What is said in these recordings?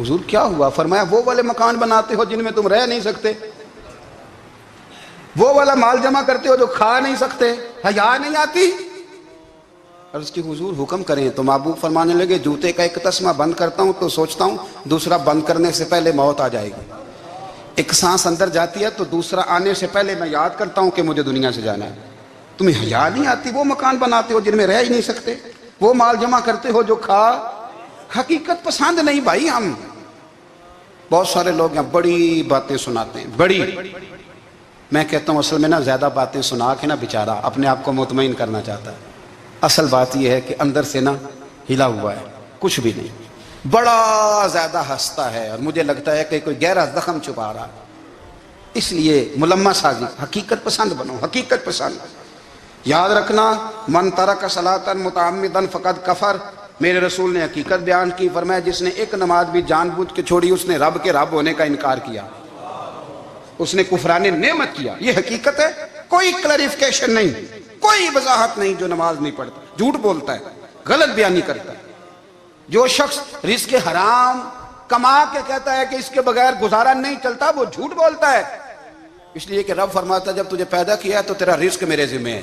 حضور کیا ہوا؟ فرمایا وہ والے مکان بناتے ہو جن میں تم رہ نہیں سکتے، وہ والا مال جمع کرتے ہو جو کھا نہیں سکتے، حیا نہیں آتی؟ عرض کی حضور حکم کریں تو محبوب فرمانے لگے جوتے کا ایک تسمہ بند کرتا ہوں تو سوچتا ہوں دوسرا بند کرنے سے پہلے موت آ جائے گی، ایک سانس اندر جاتی ہے تو دوسرا آنے سے پہلے میں یاد کرتا ہوں کہ مجھے دنیا سے جانا ہے۔ تمہیں حیا نہیں آتی؟ وہ مکان بناتے ہو جن میں رہ ہی نہیں سکتے، وہ مال جمع کرتے ہو جو کھا۔ حقیقت پسند نہیں بھائی ہم۔ بہت سارے لوگ یہاں بڑی باتیں سناتے ہیں، بڑی، میں کہتا ہوں اصل میں نا زیادہ باتیں سنا کے نا بیچارہ اپنے آپ کو مطمئن کرنا چاہتا ہے، اصل بات یہ ہے کہ اندر سے نا ہلا ہوا ہے، کچھ بھی نہیں، بڑا زیادہ ہنستا ہے اور مجھے لگتا ہے کہ کوئی گہرا زخم چھپا رہا ہے۔ اس لیے ملمہ سازی، حقیقت پسند بنو، حقیقت پسند۔ یاد رکھنا من ترک صلاۃ متعمدا فقد کفر، میرے رسول نے حقیقت بیان کی، فرمایا جس نے ایک نماز بھی جان بوجھ کے چھوڑی اس نے رب کے رب ہونے کا انکار کیا، اس نے کفران نعمت کیا۔ یہ حقیقت ہے، کوئی کلیریفیکیشن نہیں، کوئی وضاحت نہیں۔ جو نماز نہیں پڑھتا جھوٹ بولتا ہے، غلط بیانی کرتا ہے۔ جو شخص رزق حرام کما کے کہتا ہے کہ اس کے بغیر گزارا نہیں چلتا، وہ جھوٹ بولتا ہے، اس لیے کہ رب فرماتا ہے جب تجھے پیدا کیا ہے تو تیرا رزق میرے ذمہ ہے۔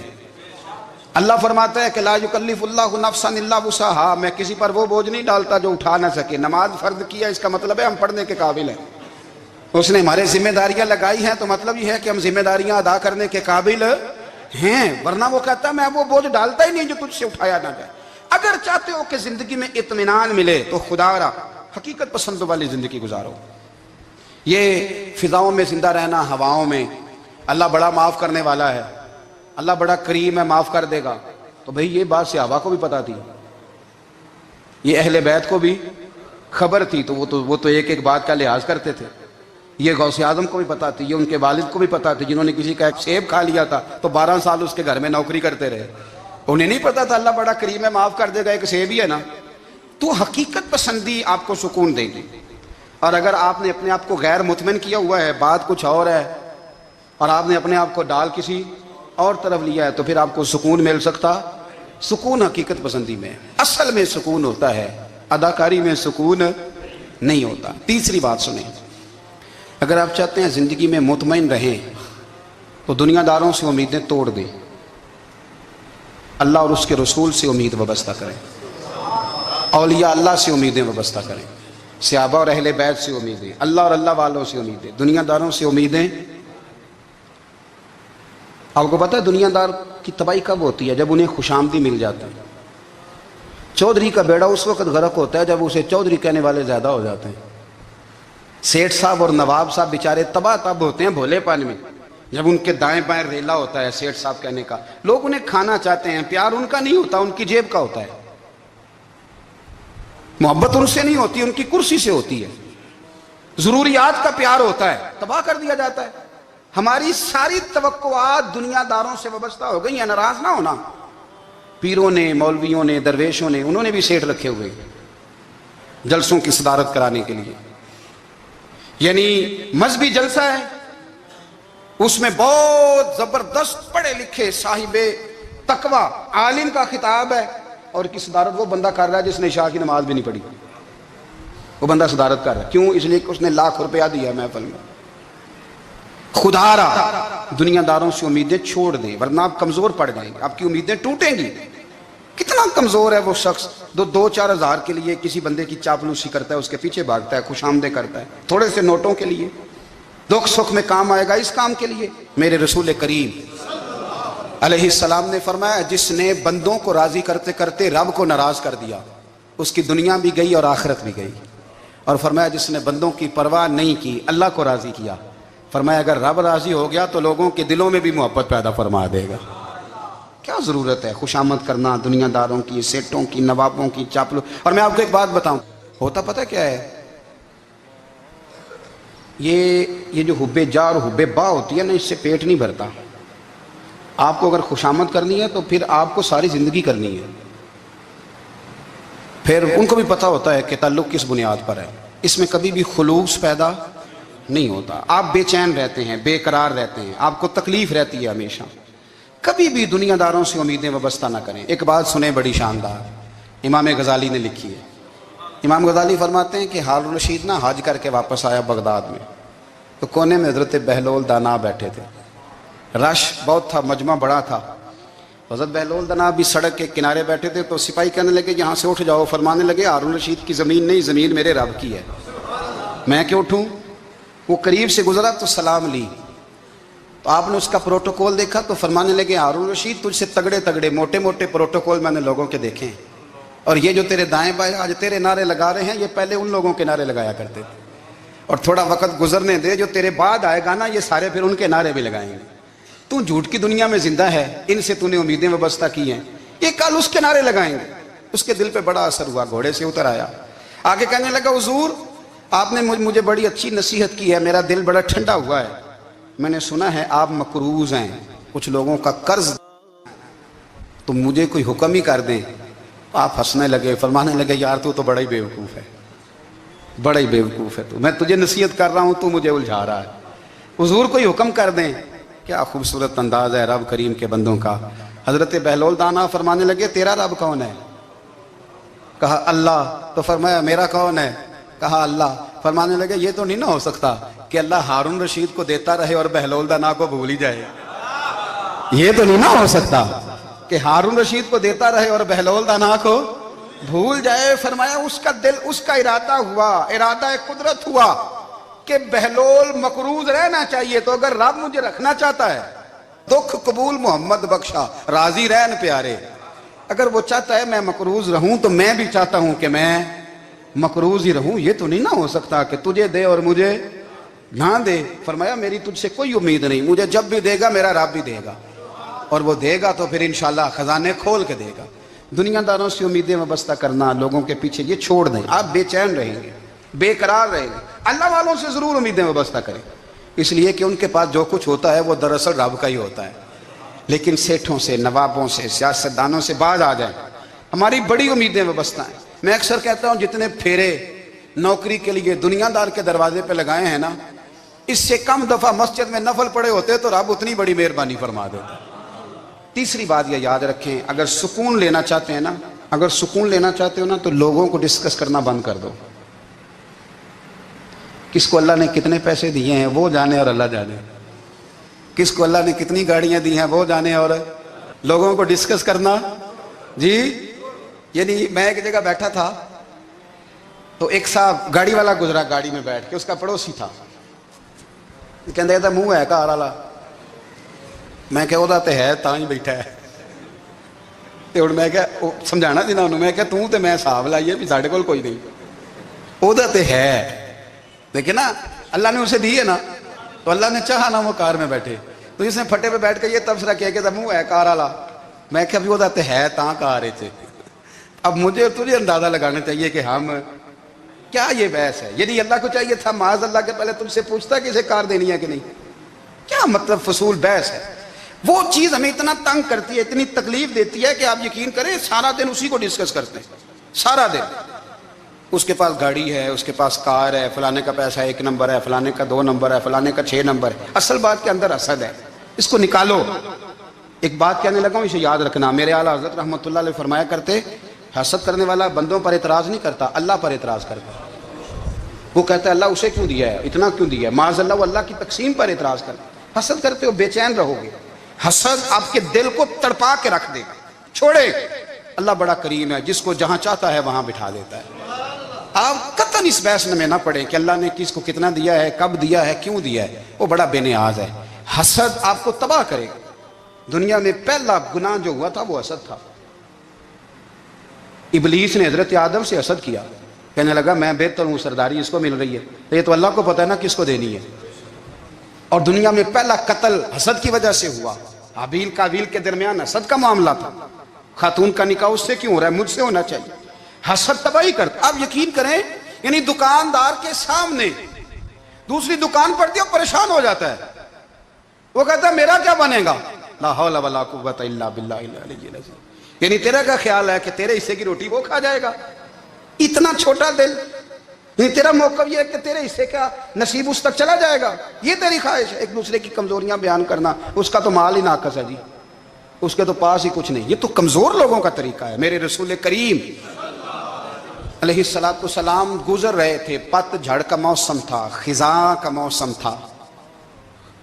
اللہ فرماتا ہے کہ لا یکلف اللہ نفسا الا وسعها، میں کسی پر وہ بوجھ نہیں ڈالتا جو اٹھا نہ سکے۔ نماز فرض کیا اس کا مطلب ہے ہم پڑھنے کے قابل ہیں، اس نے ہمارے ذمہ داریاں لگائی ہیں تو مطلب یہ ہے کہ ہم ذمہ داریاں ادا کرنے کے قابل ہیں، ورنہ وہ کہتا ہے میں وہ بوجھ ڈالتا ہی نہیں جو تجھ سے اٹھایا نہ جائے۔ اگر چاہتے ہو کہ زندگی میں اطمینان ملے تو خدا را حقیقت پسند والی زندگی گزارو۔ یہ فضاؤں میں زندہ رہنا، ہواؤں میں، اللہ بڑا معاف کرنے والا ہے، اللہ بڑا کریم ہے، معاف کر دے گا، تو بھئی یہ بات صحابہ کو بھی پتا تھی، یہ اہل بیت کو بھی خبر تھی، تو وہ تو ایک ایک بات کا لحاظ کرتے تھے۔ یہ غوث اعظم کو بھی پتا تھی، یہ ان کے والد کو بھی پتا تھی، جنہوں نے کسی کا ایک سیب کھا لیا تھا تو 12 سال اس کے گھر میں نوکری کرتے رہے، انہیں نہیں پتا تھا اللہ بڑا کریم ہے، معاف کر دے گا، ایک سیب ہی ہے نا۔ تو حقیقت پسندی آپ کو سکون دے گی، اور اگر آپ نے اپنے آپ کو غیر مطمئن کیا ہوا ہے، بات کچھ اور ہے، اور آپ نے اپنے آپ کو ڈال کسی اور طرف لیا ہے، تو پھر آپ کو سکون مل سکتا؟ سکون حقیقت پسندی میں، اصل میں سکون ہوتا ہے، اداکاری میں سکون نہیں ہوتا۔ تیسری بات سنیں، اگر آپ چاہتے ہیں زندگی میں مطمئن رہیں تو دنیا داروں سے امیدیں توڑ دیں، اللہ اور اس کے رسول سے امید وابستہ کریں، اولیاء اللہ سے امیدیں وابستہ کریں، صحابہ اور اہل بیت سے امیدیں، اللہ اور اللہ والوں سے امیدیں، دنیا داروں سے امیدیں۔ آپ کو پتہ ہے دنیا دار کی تباہی کب ہوتی ہے؟ جب انہیں خوش آمدی مل جاتا ہے۔ چودھری کا بیڑا اس وقت غرق ہوتا ہے جب اسے چودھری کہنے والے زیادہ ہو جاتے ہیں۔ سیٹھ صاحب اور نواب صاحب بیچارے تباہ تب ہوتے ہیں بھولے پان میں، جب ان کے دائیں بائیں ریلا ہوتا ہے سیٹھ صاحب کہنے کا، لوگ انہیں کھانا چاہتے ہیں، پیار ان کا نہیں ہوتا، ان کی جیب کا ہوتا ہے، محبت ان سے نہیں ہوتی، ان کی کرسی سے ہوتی ہے، ضروریات کا پیار ہوتا ہے، تباہ کر دیا جاتا ہے۔ ہماری ساری توقعات دنیا داروں سے وابستہ ہو گئی ہیں، ناراض نہ ہونا۔ پیروں نے، مولویوں نے، درویشوں نے، انہوں نے بھی سیٹ رکھے ہوئے جلسوں کی صدارت کرانے کے لیے، یعنی مذہبی جلسہ ہے، اس میں بہت زبردست پڑھے لکھے صاحب تقوی عالم کا خطاب ہے، اور کی صدارت وہ بندہ کر رہا ہے جس نے عشاء کی نماز بھی نہیں پڑھی، وہ بندہ صدارت کر رہا ہے۔ کیوں؟ اس لیے کہ اس نے ₹1,00,000 دیا محفل میں۔ خدا را دنیا داروں سے امیدیں چھوڑ دیں، ورنہ آپ کمزور پڑ جائیں گے، آپ کی امیدیں ٹوٹیں گی۔ کتنا کمزور ہے وہ شخص جو 2-4 ہزار کے لیے کسی بندے کی چاپلوسی کرتا ہے، اس کے پیچھے بھاگتا ہے، خوش آمدیں کرتا ہے، تھوڑے سے نوٹوں کے لیے، دکھ سکھ میں کام آئے گا اس کام کے لیے۔ میرے رسول کریم علیہ السلام نے فرمایا جس نے بندوں کو راضی کرتے کرتے رب کو ناراض کر دیا، اس کی دنیا بھی گئی اور آخرت بھی گئی، اور فرمایا جس نے بندوں کی پرواہ نہیں کی، اللہ کو راضی کیا، فرمایا اگر رب راضی ہو گیا تو لوگوں کے دلوں میں بھی محبت پیدا فرما دے گا۔ کیا ضرورت ہے خوشامد کرنا دنیا داروں کی، سیٹوں کی، نوابوں کی، چاپلو۔ اور میں آپ کو ایک بات بتاؤں، ہوتا پتہ کیا ہے؟ یہ جو حب جا اور حب با ہوتی ہے نا، اس سے پیٹ نہیں بھرتا۔ آپ کو اگر خوشامد کرنی ہے تو پھر آپ کو ساری زندگی کرنی ہے، پھر ان کو بھی پتہ ہوتا ہے کہ تعلق کس بنیاد پر ہے، اس میں کبھی بھی خلوص پیدا نہیں ہوتا، آپ بے چین رہتے ہیں، بے قرار رہتے ہیں، آپ کو تکلیف رہتی ہے ہمیشہ۔ کبھی بھی دنیا داروں سے امیدیں وابستہ نہ کریں۔ ایک بات سنیں بڑی شاندار، امام غزالی نے لکھی ہے، امام غزالی فرماتے ہیں کہ ہارون رشید نا حج کر کے واپس آیا بغداد میں، تو کونے میں حضرت بہلول دانا بیٹھے تھے، رش بہت تھا، مجمع بڑا تھا۔ حضرت بہلول دانا بھی سڑک کے کنارے بیٹھے تھے، تو سپاہی کہنے لگے یہاں سے اٹھ جاؤ، فرمانے لگے ہارون رشید کی زمین نہیں، زمین میرے رب کی ہے، میں کیوں اٹھوں؟ وہ قریب سے گزرا تو سلام لی، تو آپ نے اس کا پروٹوکول دیکھا تو فرمانے لگے ہارون رشید تجھ سے تگڑے تگڑے موٹے موٹے پروٹوکول میں نے لوگوں کے دیکھے ہیں، اور یہ جو تیرے دائیں بائیں آج تیرے نعرے لگا رہے ہیں، یہ پہلے ان لوگوں کے نعرے لگایا کرتے تھے، اور تھوڑا وقت گزرنے دے، جو تیرے بعد آئے گا نا یہ سارے پھر ان کے نعرے بھی لگائیں گے۔ تو جھوٹ کی دنیا میں زندہ ہے، ان سے تو نے امیدیں وابستہ کی ہیں، یہ کل اس کے نعرے لگائیں گے۔ اس کے دل پہ بڑا اثر ہوا، گھوڑے سے اتر آیا، آگے کہنے لگا حضور آپ نے مجھے بڑی اچھی نصیحت کی ہے، میرا دل بڑا ٹھنڈا ہوا ہے، میں نے سنا ہے آپ مقروض ہیں، کچھ لوگوں کا قرض، تو مجھے کوئی حکم ہی کر دیں۔ آپ ہنسنے لگے، فرمانے لگے یار تو بڑا ہی بیوقوف ہے، بڑا ہی بیوقوف ہے تو، میں تجھے نصیحت کر رہا ہوں تو مجھے الجھا رہا ہے، حضور کوئی حکم کر دیں۔ کیا خوبصورت انداز ہے رب کریم کے بندوں کا۔ حضرت بہلول دانا فرمانے لگے تیرا رب کون ہے؟ کہا اللہ، تو فرمایا میرا کون ہے؟ کہا اللہ۔ فرمانے لگے یہ تو نہیں نہ ہو سکتا کہ اللہ ہارون رشید کو دیتا رہے اور بہلول دانا کو بھول ہی جائے، یہ تو نہیں نہ ہو سکتا کہ ہارون رشید کو دیتا رہے اور بہلول دانا کو بھول جائے۔ فرمایا اس کا دل، اس کا ارادہ ہوا، ارادہ قدرت ہوا کہ بہلول مقروض رہنا چاہیے، تو اگر رب مجھے رکھنا چاہتا ہے، دکھ قبول محمد بخشا راضی رہن پیارے، اگر وہ چاہتا ہے میں مقروض رہوں تو میں بھی چاہتا ہوں کہ میں مقروض ہی رہوں، یہ تو نہیں نہ ہو سکتا کہ تجھے دے اور مجھے نہ دے۔ فرمایا میری تجھ سے کوئی امید نہیں، مجھے جب بھی دے گا میرا رب بھی دے گا، اور وہ دے گا تو پھر انشاءاللہ خزانے کھول کے دے گا۔ دنیا داروں سے امیدیں وابستہ کرنا، لوگوں کے پیچھے، یہ چھوڑ دیں، آپ بے چین رہیں گے، بے قرار رہیں گے۔ اللہ والوں سے ضرور امیدیں وابستہ کریں، اس لیے کہ ان کے پاس جو کچھ ہوتا ہے وہ دراصل رب کا ہی ہوتا ہے، لیکن سیٹھوں سے، نوابوں سے، سیاستدانوں سے باز آ جائیں، ہماری بڑی امیدیں وابستہ ہیں۔ میں اکثر کہتا ہوں جتنے پھیرے نوکری کے لیے دنیا دار کے دروازے پہ لگائے ہیں نا، اس سے کم دفعہ مسجد میں نفل پڑے ہوتے تو رب اتنی بڑی مہربانی فرما دیتا۔ تیسری بات یہ یاد رکھیں، اگر سکون لینا چاہتے ہیں نا، اگر سکون لینا چاہتے ہو نا تو لوگوں کو ڈسکس کرنا بند کر دو۔ کس کو اللہ نے کتنے پیسے دیے ہیں وہ جانے اور اللہ جانے، کس کو اللہ نے کتنی گاڑیاں دی ہیں وہ جانے، اور لوگوں کو ڈسکس کرنا جی۔ یعنی میں ایک جگہ بیٹھا تھا تو ایک صاحب گاڑی والا گزرا، گاڑی میں بیٹھ کے، اس کا پڑوسی تھا، کہنے تھا منہ ہے کار والا، میں کہ وہ ہے تاں ہی بیٹھا ہے، تو میں کہ سمجھانا دینا انہوں، میں کہ توں تے میں صاحب لائیے بھی ساڑھے کول کوئی نہیں، وہ تے ہے، لیکن نا اللہ نے اسے دی ہے نا، تو اللہ نے چاہا نا وہ کار میں بیٹھے، تو اس نے پھٹے پہ بیٹھ کے یہ تبصرہ کیا کہ منہ ہے کار والا، میں کہ ابھی وہ ہے تاں کار ہے۔ اب مجھے تجھے اندازہ لگانا چاہیے کہ ہم کیا یہ بحث ہے، یعنی اللہ کو چاہیے تھا معاذ اللہ کے پہلے تم سے پوچھتا کہ اسے کار دینی ہے کہ نہیں، کیا مطلب فضول بحث ہے۔ وہ چیز ہمیں اتنا تنگ کرتی ہے، اتنی تکلیف دیتی ہے کہ آپ یقین کریں سارا دن اسی کو ڈسکس کرتے ہیں، سارا دن۔ اس کے پاس گاڑی ہے، اس کے پاس کار ہے، فلانے کا پیسہ 1 نمبر ہے، فلانے کا 2 نمبر ہے، فلانے کا 6 نمبر ہے، اصل بات کے اندر حسد ہے، اس کو نکالو۔ ایک بات کہنے لگا ہوں، اسے یاد رکھنا، میرے اعلیٰ حضرت رحمۃ اللہ علیہ فرمایا کرتے، حسد کرنے والا بندوں پر اعتراض نہیں کرتا، اللہ پر اعتراض کرتا ہے۔ وہ کہتا ہے اللہ اسے کیوں دیا ہے، اتنا کیوں دیا ہے، معاذ اللہ وہ اللہ کی تقسیم پر اعتراض کرتا ہے۔ حسد کرتے ہو بے چین رہو گے، حسد آپ کے دل کو تڑپا کے رکھ دے گا، چھوڑے۔ اللہ بڑا کریم ہے، جس کو جہاں چاہتا ہے وہاں بٹھا دیتا ہے۔ آپ قطعاً اس بحث میں نہ پڑیں کہ اللہ نے کس کو کتنا دیا ہے، کب دیا ہے، کیوں دیا ہے، وہ بڑا بے نیاز ہے۔ حسد آپ کو تباہ کرے گا۔ دنیا میں پہلا گناہ جو ہوا تھا وہ حسد تھا۔ ابلیس نے حضرت آدم سے حسد کیا، کہنے لگا میں بہتر ہوں، سرداری اس کو مل رہی ہے، یہ تو اللہ کو پتہ ہے نا کس کو دینی ہے۔ اور دنیا میں پہلا قتل حسد کی وجہ سے ہوا، حابیل قابیل کے درمیان حسد کا معاملہ تھا، خاتون کا نکاح اس سے کیوں ہو رہا ہے، مجھ سے ہونا چاہیے۔ حسد تباہی کرتا۔ آپ یقین کریں، یعنی دکاندار کے سامنے دوسری دکان پڑتی ہے پریشان ہو جاتا ہے، وہ کہتا ہے میرا کیا بنے گا، لا حول ولا قوت الا باللہ العلی العظیم، یعنی تیرا کیا خیال ہے کہ تیرے حصے کی روٹی وہ کھا جائے گا، اتنا چھوٹا دل، یعنی تیرا موقف یہ ہے کہ تیرے حصے کا نصیب اس تک چلا جائے گا، یہ تیری خواہش ہے۔ ایک دوسرے کی کمزوریاں بیان کرنا، اس کا تو مال ہی ناقص ہے جی، اس کے تو پاس ہی کچھ نہیں، یہ تو کمزور لوگوں کا طریقہ ہے۔ میرے رسول کریم علیہ الصلوۃ والسلام گزر رہے تھے، پت جھڑ کا موسم تھا، خزاں کا موسم تھا،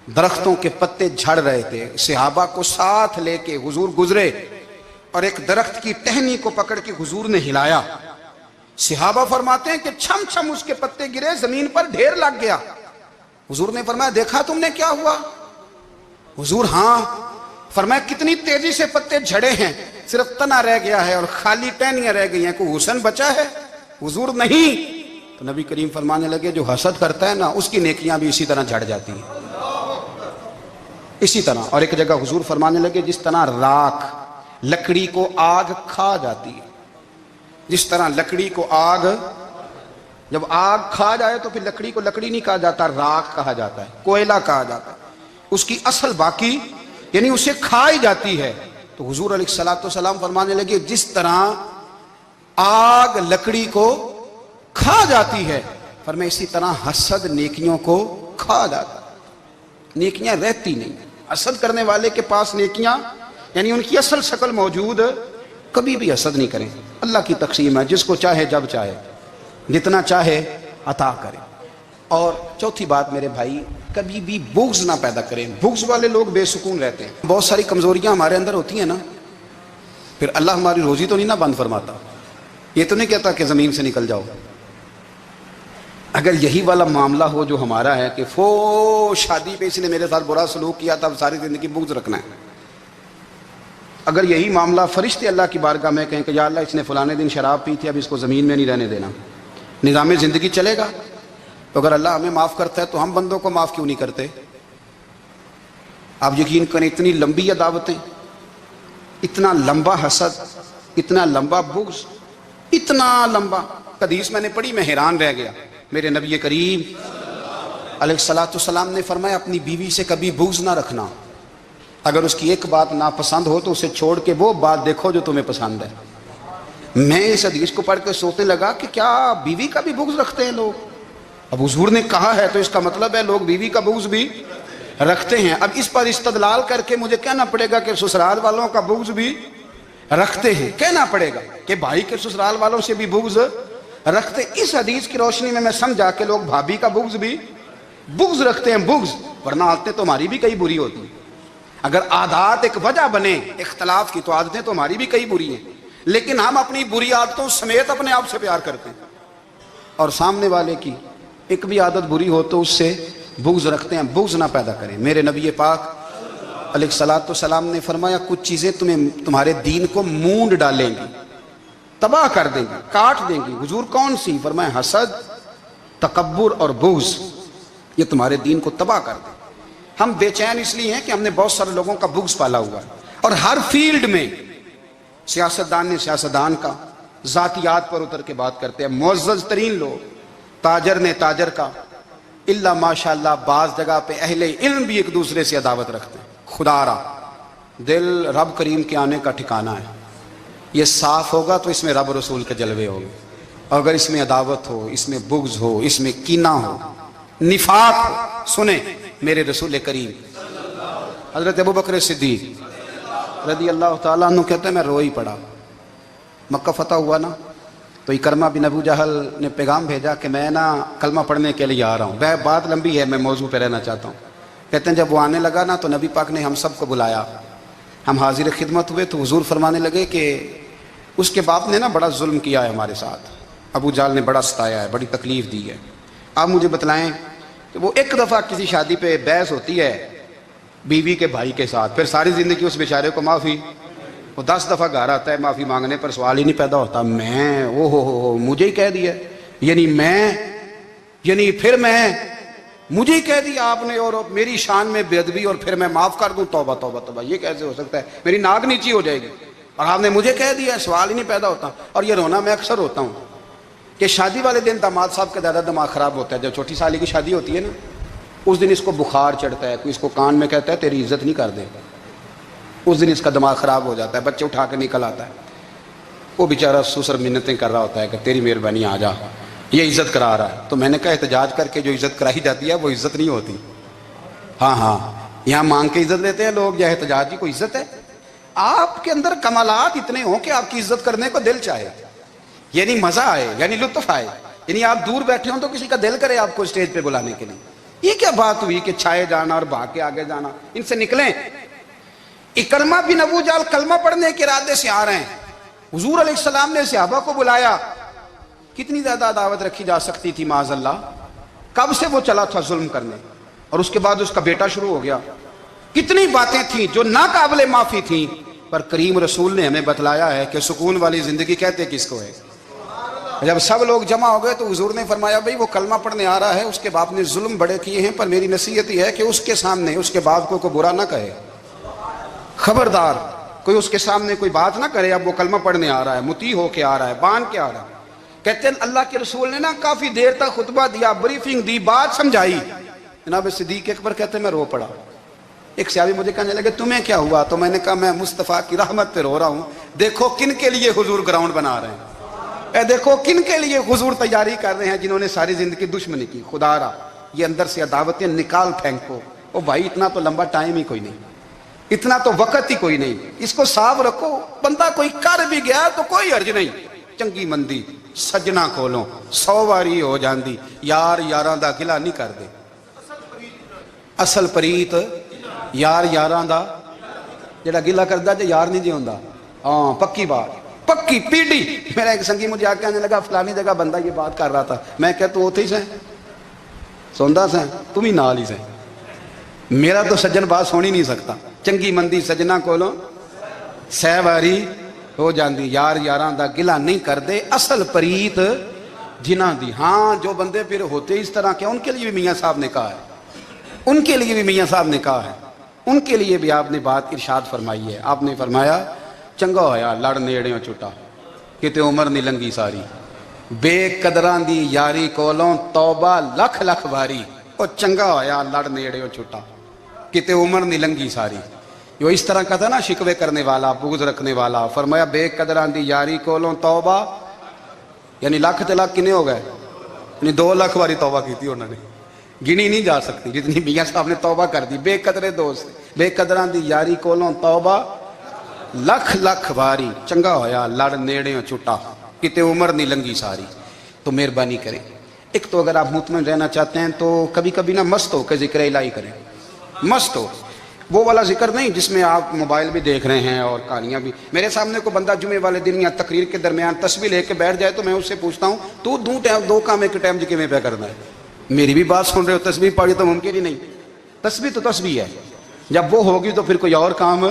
درختوں کے پتے جھڑ رہے تھے، صحابہ کو ساتھ لے کے حضور گزرے اور ایک درخت کی ٹہنی کو پکڑ کے حضور نے ہلایا۔ صحابہ فرماتے ہیں کہ چھم چھم اس کے پتے گرے، زمین پر ڈھیر لگ گیا۔ حضور نے فرمایا دیکھا تم نے کیا ہوا؟ حضور ہاں۔ فرمایا کتنی تیزی سے پتے جھڑے ہیں، صرف تنا رہ گیا ہے اور خالی ٹہنیاں رہ گئی ہیں، کوئی حسن بچا ہے؟ حضور نہیں۔ تو نبی کریم فرمانے لگے جو حسد کرتا ہے نا اس کی نیکیاں بھی اسی طرح جھڑ جاتی ہیں، اسی طرح۔ اور ایک جگہ حضور فرمانے لگے جس طرح راکھ لکڑی کو آگ کھا جاتی ہے، جس طرح لکڑی کو آگ، جب آگ کھا جائے تو پھر لکڑی کو لکڑی نہیں کہا جاتا، راکھ کہا جاتا ہے، کوئلہ کہا جاتا ہے، اس کی اصل باقی یعنی اسے کھائی جاتی ہے۔ تو حضور علیہ الصلوۃ والسلام فرمانے لگے جس طرح آگ لکڑی کو کھا جاتی ہے، فرمایا اسی طرح حسد نیکیوں کو کھا جاتا ہے، نیکیاں رہتی نہیں۔ حسد کرنے والے کے پاس نیکیاں یعنی ان کی اصل شکل موجود، کبھی بھی حسد نہیں کریں۔ اللہ کی تقسیم ہے، جس کو چاہے جب چاہے جتنا چاہے عطا کرے۔ اور چوتھی بات میرے بھائی، کبھی بھی بغض نہ پیدا کریں۔ بغض والے لوگ بے سکون رہتے ہیں۔ بہت ساری کمزوریاں ہمارے اندر ہوتی ہیں نا، پھر اللہ ہماری روزی تو نہیں نہ بند فرماتا، یہ تو نہیں کہتا کہ زمین سے نکل جاؤ۔ اگر یہی والا معاملہ ہو جو ہمارا ہے کہ شادی پہ اس نے میرے ساتھ برا سلوک کیا تھا، اب ساری زندگی بغض رکھنا ہے، اگر یہی معاملہ فرشتے اللہ کی بارگاہ میں کہیں کہ یا اللہ اس نے فلانے دن شراب پی تھی، اب اس کو زمین میں نہیں رہنے دینا، نظام زندگی چلے گا؟ تو اگر اللہ ہمیں معاف کرتا ہے تو ہم بندوں کو معاف کیوں نہیں کرتے؟ آپ یقین کریں اتنی لمبی عداوتیں، اتنا لمبا حسد، اتنا لمبا بغض، اتنا لمبا۔ حدیث میں نے پڑھی، میں حیران رہ گیا۔ میرے نبی کریم علیہ الصلوۃ والسلام نے فرمایا اپنی بیوی سے کبھی بغض نہ رکھنا، اگر اس کی ایک بات ناپسند ہو تو اسے چھوڑ کے وہ بات دیکھو جو تمہیں پسند ہے۔ میں اس حدیث کو پڑھ کے سوچنے لگا کہ کیا بیوی کا بھی بغض رکھتے ہیں لوگ؟ اب حضور نے کہا ہے تو اس کا مطلب ہے لوگ بیوی کا بغض بھی رکھتے ہیں۔ اب اس پر استدلال کر کے مجھے کہنا پڑے گا کہ سسرال والوں کا بغض بھی رکھتے ہیں، کہنا پڑے گا کہ بھائی کے سسرال والوں سے بھی بغض رکھتے۔ اس حدیث کی روشنی میں سمجھا کہ لوگ بھابھی کا بغض بھی بغض رکھتے ہیں، بغض، ورنہ عادتیں تو ہماری بھی کئی بری ہوتی ہیں۔ اگر عادات ایک وجہ بنے اختلاف کی تو عادتیں تو ہماری بھی کئی بری ہیں، لیکن ہم اپنی بری عادتوں سمیت اپنے آپ سے پیار کرتے ہیں، اور سامنے والے کی ایک بھی عادت بری ہو تو اس سے بغض رکھتے ہیں۔ بغض نہ پیدا کریں۔ میرے نبی پاک علیہ الصلوۃ والسلام نے فرمایا کچھ چیزیں تمہارے دین کو مونڈ ڈالیں گی، تباہ کر دیں گی، کاٹ دیں گی۔ حضور کون سی؟ فرمایا حسد، تکبر اور بغض، یہ تمہارے دین کو تباہ کر دیں۔ ہم بے چین اس لیے ہیں کہ ہم نے بہت سارے لوگوں کا بغض پالا ہوا ہے، اور ہر فیلڈ میں سیاستدان نے سیاستدان کا، ذاتیات پر اتر کے بات کرتے ہیں، معزز ترین لوگ، تاجر نے تاجر کا، اللہ ماشاءاللہ بعض جگہ پہ اہل علم بھی ایک دوسرے سے عداوت رکھتے ہیں۔ خدا را دل رب کریم کے آنے کا ٹھکانہ ہے، یہ صاف ہوگا تو اس میں رب رسول کے جلوے ہوں گے، اور اگر اس میں عداوت ہو، اس میں بغض ہو، اس میں کینہ ہو، نفاق ہو، سنیں میرے رسول کریم حضرت ابوبکر صدیق رضی اللہ تعالیٰ عنہ کہتے ہیں میں رو ہی پڑا۔ مکہ فتح ہوا نا تو اکرمہ بن ابو جہل نے پیغام بھیجا کہ میں نا کلمہ پڑھنے کے لیے آ رہا ہوں۔ بات لمبی ہے، میں موضوع پہ رہنا چاہتا ہوں۔ کہتے ہیں جب وہ آنے لگا نا تو نبی پاک نے ہم سب کو بلایا، ہم حاضر خدمت ہوئے تو حضور فرمانے لگے کہ اس کے باپ نے نا بڑا ظلم کیا ہے ہمارے ساتھ، ابو جہل نے بڑا ستایا ہے، بڑی تکلیف دی ہے۔ آپ مجھے بتلائیں کہ وہ ایک دفعہ کسی شادی پہ بحث ہوتی ہے بیوی کے بھائی کے ساتھ، پھر ساری زندگی اس بیچارے کو معافی، وہ 10 دفعہ گھر آتا ہے معافی مانگنے پر سوال ہی نہیں پیدا ہوتا، میں او ہو مجھے ہی کہہ دیا، یعنی پھر مجھے ہی کہہ دیا آپ نے، اور میری شان میں بے ادبی، اور پھر میں معاف کر دوں؟ توبہ توبہ توبہ، یہ کیسے ہو سکتا ہے؟ میری ناک نیچی ہو جائے گی، اور آپ نے مجھے کہہ دیا، سوال ہی نہیں پیدا ہوتا۔ اور یہ رونا میں اکثر ہوتا ہوں کہ شادی والے دن داماد صاحب کا زیادہ دماغ خراب ہوتا ہے۔ جب چھوٹی سالی کی شادی ہوتی ہے نا اس دن اس کو بخار چڑھتا ہے، کوئی اس کو کان میں کہتا ہے تیری عزت نہیں کر دے، اس دن اس کا دماغ خراب ہو جاتا ہے، بچے اٹھا کے نکل آتا ہے، وہ بیچارہ سسر منتیں کر رہا ہوتا ہے کہ تیری مہربانی آ جا، یہ عزت کرا رہا ہے۔ تو میں نے کہا احتجاج کر کے جو عزت کرائی جاتی ہے وہ عزت نہیں ہوتی۔ ہاں یہاں مانگ کے عزت لیتے ہیں لوگ، یا احتجاج کی کوئی عزت ہے؟ آپ کے اندر کمالات اتنے ہوں کہ آپ کی عزت کرنے کو دل چاہے، یعنی مزہ آئے، یعنی لطف آئے، یعنی آپ دور بیٹھے ہوں تو کسی کا دل کرے آپ کو اسٹیج پہ بلانے کے لیے. یہ کیا بات ہوئی کہ چھائے جانا اور بھاگ کے آگے جانا؟ ان سے نکلیں. اکرمہ بن ابو جہل کلمہ پڑھنے کے ارادے سے آ رہے ہیں. حضور علیہ السلام نے صحابہ کو بلایا. کتنی زیادہ دعوت رکھی جا سکتی تھی معاذ اللہ. کب سے وہ چلا تھا ظلم کرنے، اور اس کے بعد اس کا بیٹا شروع ہو گیا. کتنی باتیں تھیں جو ناقابل معافی تھیں، پر کریم رسول نے ہمیں بتلایا ہے کہ سکون والی زندگی کہتے کس کو ہے. جب سب لوگ جمع ہو گئے تو حضور نے فرمایا بھئی وہ کلمہ پڑھنے آ رہا ہے، اس کے باپ نے ظلم بڑے کیے ہیں، پر میری نصیحت یہ ہے کہ اس کے سامنے اس کے باپ کو کوئی برا نہ کہے. خبردار کوئی اس کے سامنے کوئی بات نہ کرے. اب وہ کلمہ پڑھنے آ رہا ہے، مطیع ہو کے آ رہا ہے، بان کے آ رہا ہے. کہتے ہیں اللہ کے رسول نے نا کافی دیر تک خطبہ دیا، بریفنگ دی، بات سمجھائی. جناب صدیق اکبر کہتے ہیں میں رو پڑا. ایک صحابی مجھے کہنے لگے تمہیں کیا ہوا؟ تو میں نے کہا میں مصطفیٰ کی رحمت پہ رو رہا ہوں. دیکھو کن کے لیے حضور گراؤنڈ بنا رہے ہیں، اے دیکھو کن کے لیے حضور تیاری کر رہے ہیں، جنہوں نے ساری زندگی دشمنی کی. خدا را یہ اندر سے عداوتیں نکال پھینکو. او بھائی اتنا تو لمبا ٹائم ہی کوئی نہیں، اتنا تو وقت ہی کوئی نہیں، اس کو صاف رکھو. بندہ کوئی کر بھی گیا تو کوئی حرج نہیں. چنگی مندی سجنا کولوں 100 واری ہو جاندی، یار یاراں دا گلا نہیں کر دے. اصل پریت یار یاراں دا جڑا گلا کردا تے یار نہیں جی ہوندا. ہاں پکی بات، پکی پیڑی. میرا ایک سنگی مجھے آ کے آنے لگا فلانی جگہ بندہ یہ بات کر رہا تھا. میں کہ تو اوتھے ہی سیں سوندا سیں، تم ہی نال ہی سیں. میرا تو سجن بات سن ہی نہیں سکتا. چنگی مندی سجنا کولوں 100 واری ہو جاندی، یار یاراں دا گلا نہیں کر دے. اصل پریت جنہاں دی. ہاں جو بندے پھر ہوتے اس طرح کے ان کے لیے بھی میاں صاحب نے کہا ہے، ان کے لیے بھی میاں صاحب نے کہا ہے، ان کے لیے بھی آپ نے بات ارشاد فرمائی ہے. آپ نے فرمایا چنگا ہویا لڑ نیڑیوں چھٹا، کتے عمر نہیں لنگی ساری. بے قدران دی یاری کولوں توبہ لکھ لکھ باری. او چنگا ہویا لڑ نیڑیوں چھٹا، کتے عمر نہیں لنگی ساری. جو اس طرح کا تھا نا شکوے کرنے والا، بغض رکھنے والا. فرمایا بے قدران دی یاری کولوں توبہ، یعنی لاکھ تے لاکھ کنے ہو گئے؟ یعنی 2 لاکھ باری توبہ کی تھی انہوں نے، گنی نہیں جا سکتی جتنی میاں صاحب نے توبہ کر دی. بے قدرے دوست بے قدران دی یاری کولوں توبہ لکھ لکھ باری. چنگا ہویا لڑ نیڑیوں چھٹا، کتے عمر نہیں لنگی ساری. تو مہربانی کریں، ایک تو اگر آپ مطمئن رہنا چاہتے ہیں تو کبھی کبھی نا مست ہو کے ذکر الہی کریں. مست ہو، وہ والا ذکر نہیں جس میں آپ موبائل بھی دیکھ رہے ہیں اور کہانیاں بھی. میرے سامنے کو بندہ جمعے والے دن یا تقریر کے درمیان تسبیح لے کے بیٹھ جائے تو میں اس سے پوچھتا ہوں تو دو کام ایک ٹائم جی کیویں پہ کرنا ہے؟ میری بھی بات سن رہے ہو، تسبیح پڑھی تو ممکن ہی نہیں. تسبیح تو تسبیح ہے، جب وہ ہوگی تو پھر کوئی اور کام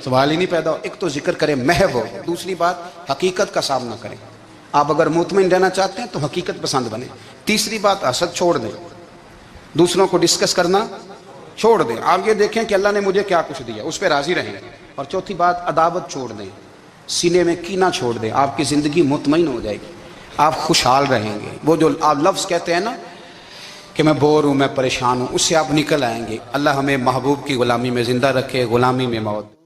سوال ہی نہیں پیدا ہو. ایک تو ذکر کریں محو ہو، دوسری بات حقیقت کا سامنا کریں. آپ اگر مطمئن رہنا چاہتے ہیں تو حقیقت پسند بنیں. تیسری بات حسد چھوڑ دیں، دوسروں کو ڈسکس کرنا چھوڑ دیں. آپ یہ دیکھیں کہ اللہ نے مجھے کیا کچھ دیا، اس پہ راضی رہیں. اور چوتھی بات عداوت چھوڑ دیں، سینے میں کینہ چھوڑ دیں. آپ کی زندگی مطمئن ہو جائے گی، آپ خوشحال رہیں گے. وہ جو آپ لفظ کہتے ہیں نا کہ میں بور ہوں، میں پریشان ہوں، اس سے آپ نکل آئیں گے. اللہ ہمیں محبوب کی غلامی میں زندہ رکھے، غلامی میں موت.